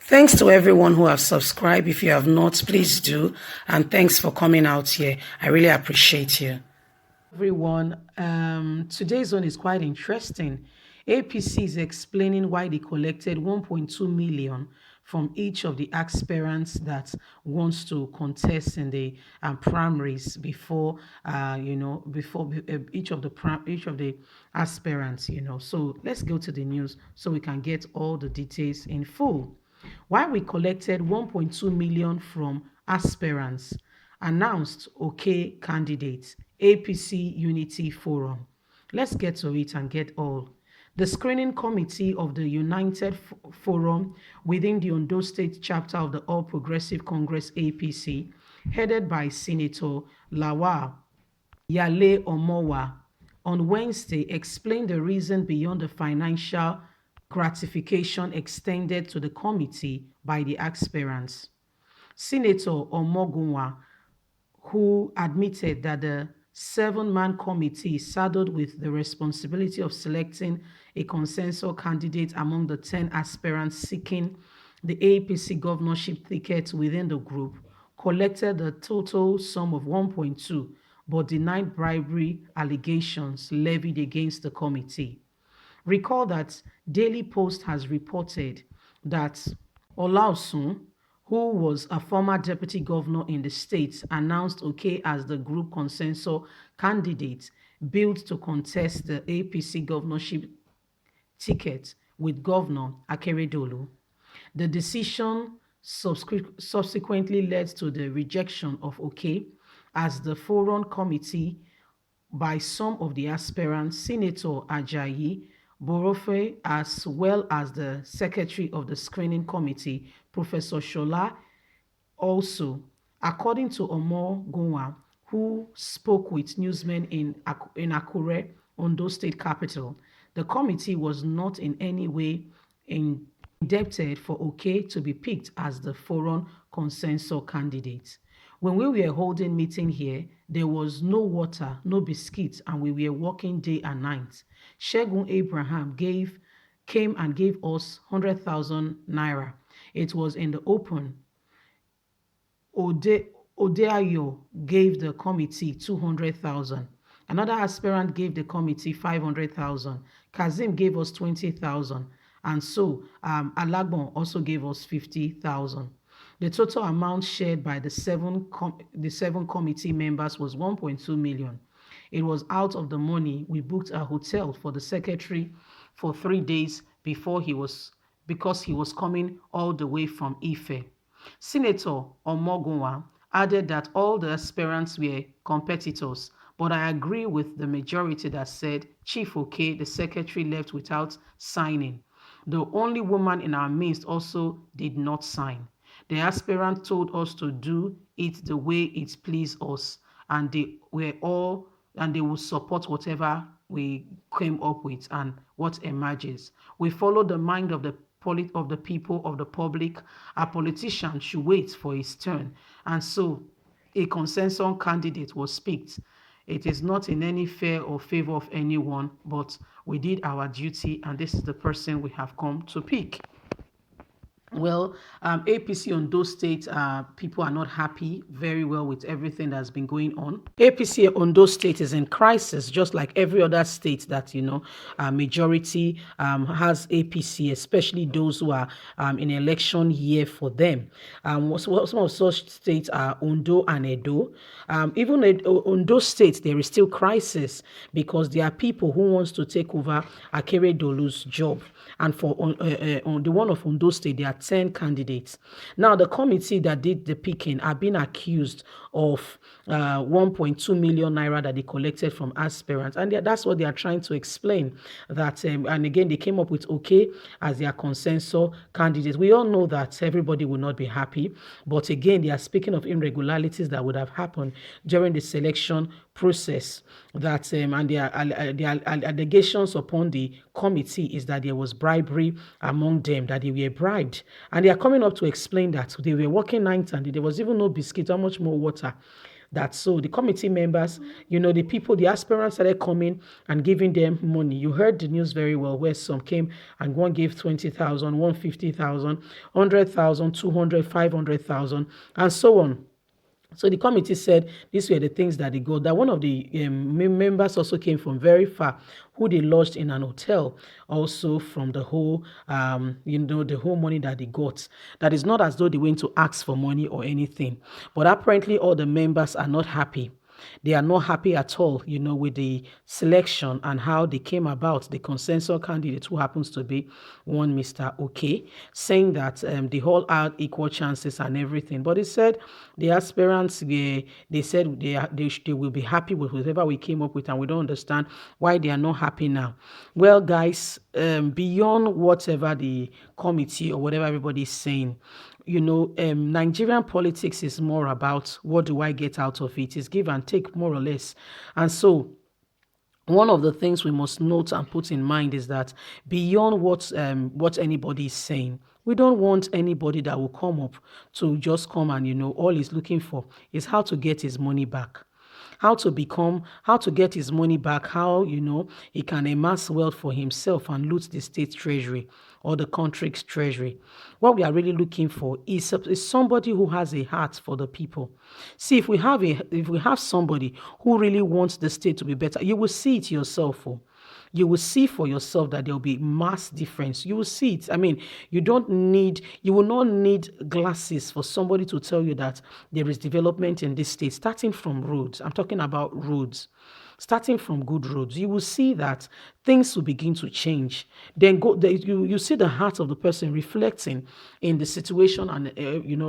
Thanks to everyone who have subscribed. If you have not, please do. And thanks for coming out here. I really appreciate you. Everyone, today's one is quite interesting. APC is explaining why they collected 1.2 million from each of the aspirants that wants to contest in the primaries before, before each of the aspirants. So let's go to the news so we can get all the details in full. Why we collected 1.2 million from aspirants, announced okay candidates, APC Unity Forum. Let's get to it and get all. The screening committee of the United Forum within the Ondo State chapter of the All Progressive Congress APC, headed by Senator Lawal Yale Omowa, on Wednesday explained the reason beyond the financial gratification extended to the committee by the aspirants. Senator Omogunwa, who admitted that the seven-man committee is saddled with the responsibility of selecting a consensus candidate among the 10 aspirants seeking the APC governorship ticket within the group, collected the total sum of 1.2 but denied bribery allegations levied against the committee. Recall that Daily Post has reported that Olausun, who was a former deputy governor in the state, announced okay as the group consensus candidate billed to contest the APC governorship ticket with Governor Akeredolu. The decision subsequently led to the rejection of okay as the forum committee by some of the aspirants, Senator Ajayi Borofe, as well as the secretary of the screening committee, Professor Shola. Also, according to Omo Gunwa, who spoke with newsmen in Akure, Ondo State capital, the committee was not in any way indebted for okay to be picked as the forum consensus candidate. When we were holding meeting here, there was no water, no biscuits, and we were working day and night. Shegun Abraham came and gave us 100,000 naira. It was in the open. Odeayo gave the committee 200,000. Another aspirant gave the committee 500,000. Kazim gave us 20,000. And so Alagbon also gave us 50,000. The total amount shared by the seven committee members was 1.2 million. It was out of the money we booked a hotel for the secretary for 3 days because he was coming all the way from Ife. Senator Omogunwa added that all the aspirants were competitors, but I agree with the majority that said Chief Oke, the secretary, left without signing. The only woman in our midst also did not sign. The aspirant told us to do it the way it pleased us, and they will support whatever we came up with and what emerges. We follow the mind of the people, of the public. A politician should wait for his turn, and so a consensus candidate was picked. It is not in any fear or favor of anyone, but we did our duty, and this is the person we have come to pick. Well, APC Ondo State, people are not happy very well with everything that's been going on. APC Ondo State is in crisis, just like every other state that, majority has APC, especially those who are in election year for them. Some of such states are Ondo and Edo. Even in Ondo State, there is still crisis because there are people who wants to take over Akeredolu's job. And for on the one of Ondo State, there are 10 candidates. Now, the committee that did the picking are being accused of 1.2 million naira that they collected from aspirants. And that's what they are trying to explain. That and again, they came up with okay as their consensus candidate. We all know that everybody will not be happy. But again, they are speaking of irregularities that would have happened during the selection process. That and their allegations upon the committee is that there was bribery among them, that they were bribed. And they are coming up to explain that they were working night and there was even no biscuit, how much more water. That so the committee members, the people, the aspirants started coming and giving them money. You heard the news very well, where some came and one gave 20,000, 150,000, 100,000, 200, 500,000, and so on. So the committee said these were the things that they got. That one of the members also came from very far, who they lodged in an hotel, also from the whole, the whole money that they got. That is not as though they went to ask for money or anything, but apparently all the members are not happy. They are not happy at all, with the selection and how they came about. The consensus candidate, who happens to be one Mr. OK, saying that they all had equal chances and everything. But he said the aspirants, they said they will be happy with whatever we came up with, and we don't understand why they are not happy now. Well, guys, beyond whatever the committee or whatever everybody is saying, Nigerian politics is more about what do I get out of it. It's give and take, more or less. And so one of the things we must note and put in mind is that beyond what anybody is saying, we don't want anybody that will come up to just come and, all he's looking for is how to get his money back. How to get his money back, how, he can amass wealth for himself and loot the state treasury or the country's treasury. What we are really looking for is somebody who has a heart for the people. See, if we have somebody who really wants the state to be better, you will see it yourself. You will see for yourself that there will be mass difference. You will see it. I mean, you will not need glasses for somebody to tell you that there is development in this state, starting from roads. I'm talking about roads. Starting from good roads, you will see that things will begin to change. Then you see the heart of the person reflecting in the situation and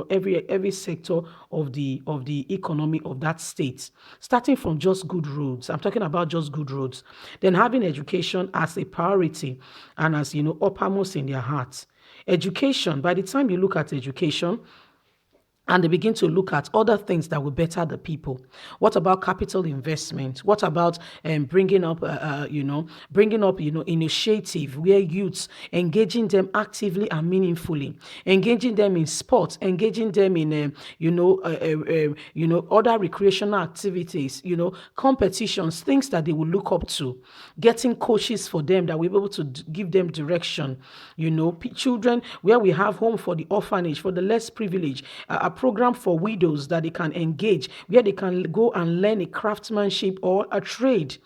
every sector of the economy of that state. Starting from just good roads, I'm talking about just good roads. Then having education as a priority and as uppermost in their hearts. Education. By the time you look at education, and they begin to look at other things that will better the people. What about capital investment? What about bringing up initiative where youths, engaging them actively and meaningfully, engaging them in sports, engaging them in other recreational activities, competitions, things that they will look up to, getting coaches for them that will be able to give them direction. Children where we have home for the orphanage, for the less privileged, a program for widows that they can engage, where they can go and learn a craftsmanship or a trade,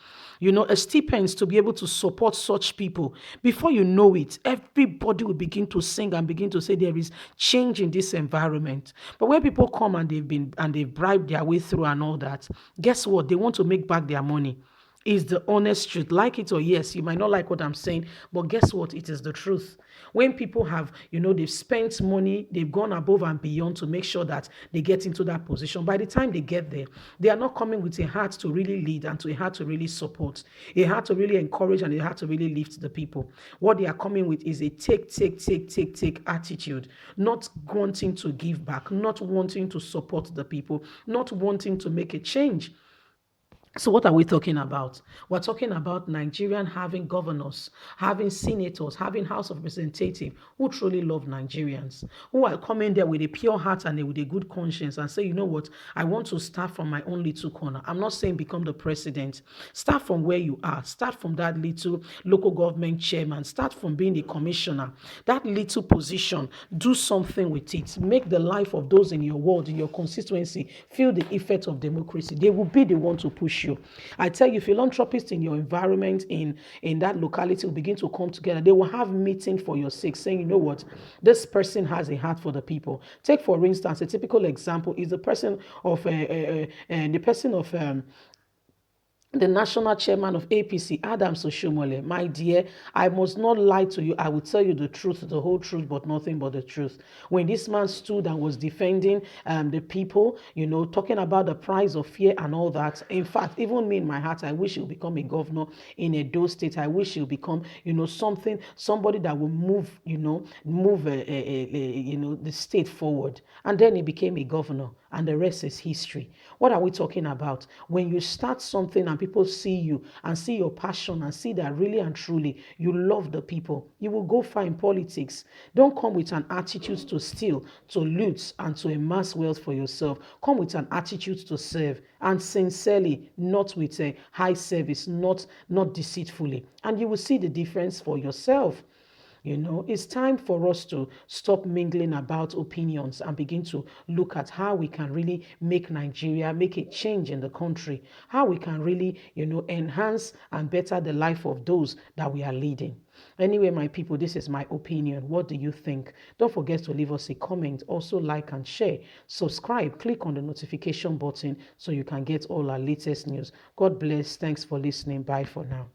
a stipends to be able to support such people. Before you know it, everybody will begin to sing and begin to say there is change in this environment. But when people come and they've bribed their way through and all that, guess what? They want to make back their money. Is the honest truth. Like it or yes, you might not like what I'm saying, but guess what? It is the truth. When people have, they've spent money, they've gone above and beyond to make sure that they get into that position. By the time they get there, they are not coming with a heart to really lead and to a heart to really support, a heart to really encourage and a heart to really lift the people. What they are coming with is a take attitude, not wanting to give back, not wanting to support the people, not wanting to make a change. So what are we talking about? We're talking about Nigerian having governors, having senators, having House of Representatives who truly love Nigerians, who are coming there with a pure heart and with a good conscience and say, you know what, I want to start from my own little corner. I'm not saying become the president. Start from where you are. Start from that little local government chairman. Start from being a commissioner. That little position, do something with it. Make the life of those in your ward, in your constituency, feel the effect of democracy. They will be the one to push you. I tell you, philanthropists in your environment, in that locality will begin to come together. They will have meeting for your sake, saying, you know what, this person has a heart for the people. Take, for instance, a typical example is the person of the national chairman of APC, Adams Oshomole. My dear, I must not lie to you. I will tell you the truth, the whole truth, but nothing but the truth. When this man stood and was defending the people, talking about the price of fear and all that. In fact, even me in my heart, I wish he'll become a governor in Edo State. I wish he'll become, somebody that will move the state forward. And then he became a governor. and the rest is history. What are we talking about? When you start something and people see you and see your passion and see that really and truly you love the people, you will go far in politics. Don't come with an attitude to steal, to loot, and to amass wealth for yourself. Come with an attitude to serve, and sincerely, not with a high service, not deceitfully. And you will see the difference for yourself. It's time for us to stop mingling about opinions and begin to look at how we can really make Nigeria, make a change in the country, how we can really, enhance and better the life of those that we are leading. Anyway, my people, this is my opinion. What do you think? Don't forget to leave us a comment. Also, like and share. Subscribe. Click on the notification button so you can get all our latest news. God bless. Thanks for listening. Bye for now.